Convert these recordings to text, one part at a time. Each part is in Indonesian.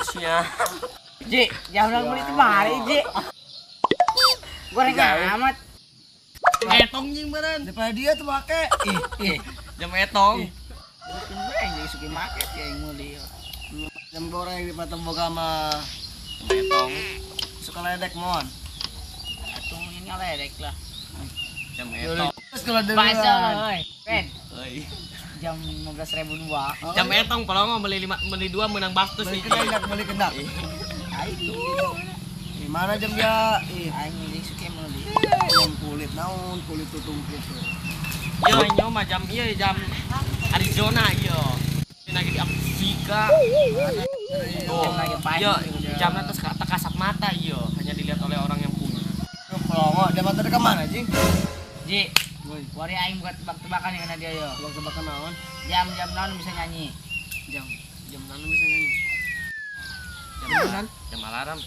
Sia. Ji, jangan beli itu mari, Ji. Goreng amat. Etong jing beren. Daripada dia tuh make. Jam etong. Jadi suka market ya yang muli. Jam goreng di patah boga mah Etong. suka ledek mon. Atung ini ledek lah. Jam etong. Terus kalau Baca, oi. Ben, Euy. jam 15.000 dua. Jam etong kalau mau beli 2 menang bastus beli nih. kendak, beli kendak. Ayo. Gimana jam dia? Aing jadi suka muli. Jam kulit naon, kulit tutumpuk. Yo nyo mah jam iya jam Arizona yo. Ini lagi di Afrika. Oh, lagi pahit. yo jamnya terus kata kasat mata yo, hanya dilihat oleh orang yang punya. Pelongo, dia mata ke mana, Jing? Ji, wari aing buat tebak-tebakan yang kena dia yo. Belum tebakan naon? Jam-jam naon bisa nyanyi. Jam mana bisa nyanyi? Jam alarm.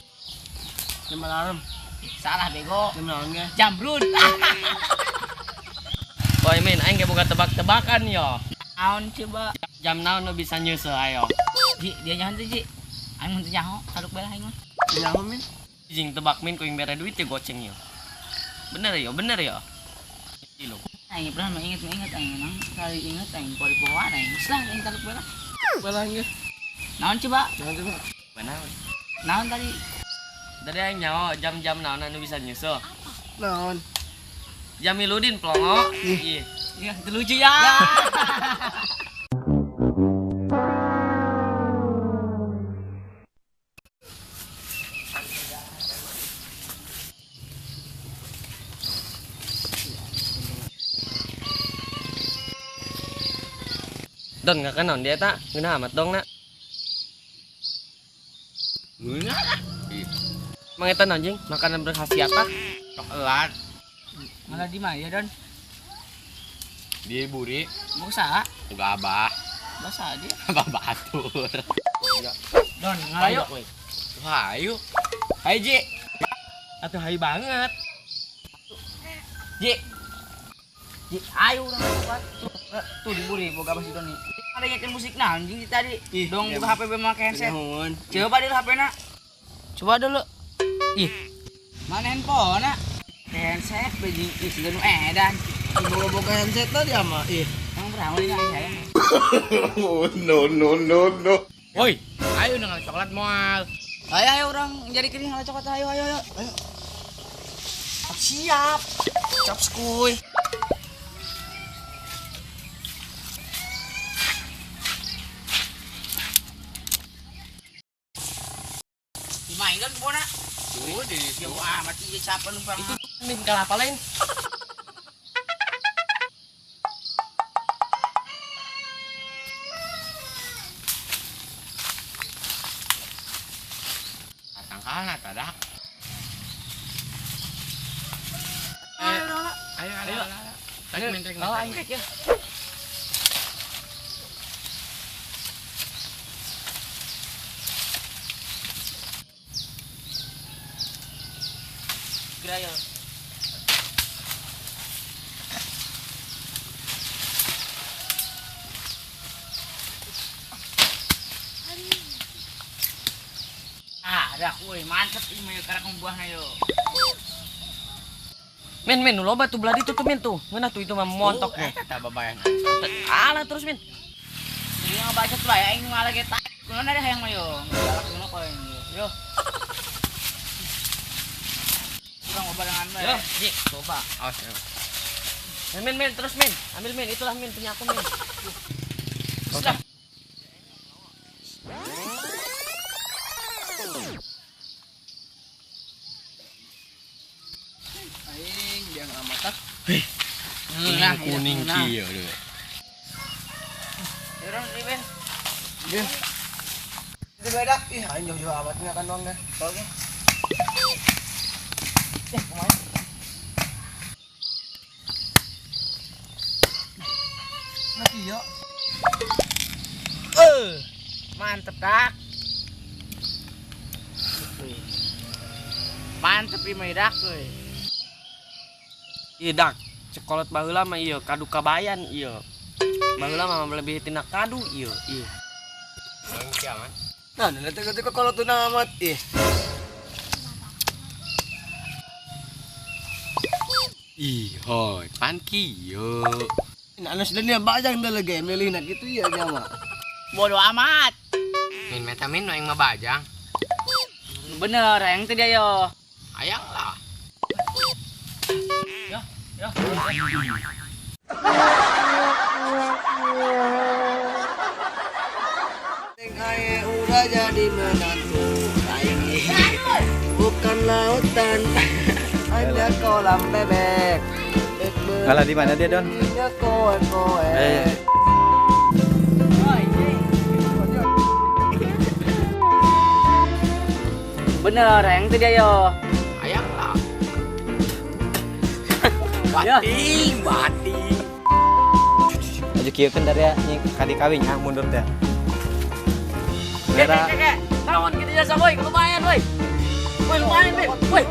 Jam alarm. Salah bego. Jam naon ge? Jambrut. Boy min, aing ge boga tebak-tebakan yo. Naon coba. Jam naon lo bisa nyeuseul ayo. Ji, dia nyaho tuh, Ji. Aing mun teu nyaho, kaduk belah aing mah. Nyaho min? Jing tebak min ku yang bere duit ya goceng yo. Bener yo. Kilo. Aing pernah inget aing nang kali inget aing pori-poan aing. Selah aing kaduk belah. Belah ge. Naon coba? Naon coba? Benar. Naon tadi? Tadi aing nyaho jam-jam naon anu bisa nyeuseul. Naon? Jamiludin Plongo. Iya. Iya, itu lucu ya. Don nggak kan non dia tak ngena amat dong nak. Ngena Mang eta anjing makanan berkhasiat tak? coklat Malah di mana ya, Don? di buri Mau saha? juga abah Basa dia. abah batur. Don, Ayo. ngayo. Hayu. Hai Ji. Atuh hai banget. Ji. Ji, ayo urang buat. Tuh di buri boga masih Don nih. Ada nyetel musik nah anjing tadi. Dong buka HP make handset. Naon? Coba di HP-na. Coba dulu. Ih. Mana handphone na? Handset bejing ih sudah nu edan. Boga-boga handset teh dia mah. Yang berapa ini saya? Oh no. Woi, ayo dengan coklat moal. Ayo orang jadi kering ala coklat ayo. Siap. Cap skuy. Dimain kan bona. Tuh di Jauh amat sih siapa numpang. Itu min kalah apa lain? tangkalan tadak. Ayo. Tadi menteng. Oh, aing ya. Gerayel. Ada kuy, mantep ini mah karena buahna yo. Min nu loba tuh belah itu tuh min tuh. Ngeunah tuh itu mah montok nih. Eta babayan. Alah terus min. Jadi yang baca tuh ya aing malah ge tak. Kunaon ada hayang mah yo. Galak kuno koy yo. Kurang obalangan mah. Yo, Ji, coba. Awas ya. Min terus min. Ambil min, itulah min punya aku min. Sudah. Aing dia ngamatak. Nah, Kuning kieu deh. Orang ini Ben. Dia. Itu beda. Aing jauh-jauh amat ngakan doang deh. Oke. Kemana? Mati yo. Mantep dak. Mantep ini dak euy. Iya dak, cekolot baheula mah ieu kadu kabayan ieu. Baheula mah lebih tina kadu ieu. Kiaman. Nah, nanti kalau tuh amat ih. Ih, hoi, pan kiyo. Nah, sudah nih bajang dah lagi milih nak gitu ya nyama. Bodoh amat. Min vitamin no yang mabajang. Bener, yang itu dia yo. Ayang lah. Ya. Air udah jadi menantu lagi. Bukan lautan, hanya kolam bebek. Ngalah di mana dia, Don? Hanya koe-koe. Bener, yang itu dia yo. Ayang lah. Ya. Bating. Aja kieu kan dari nya kadi kawin nya mundur teh. Kek, lawan kita jasa boy, lumayan boy. Boy lumayan boy.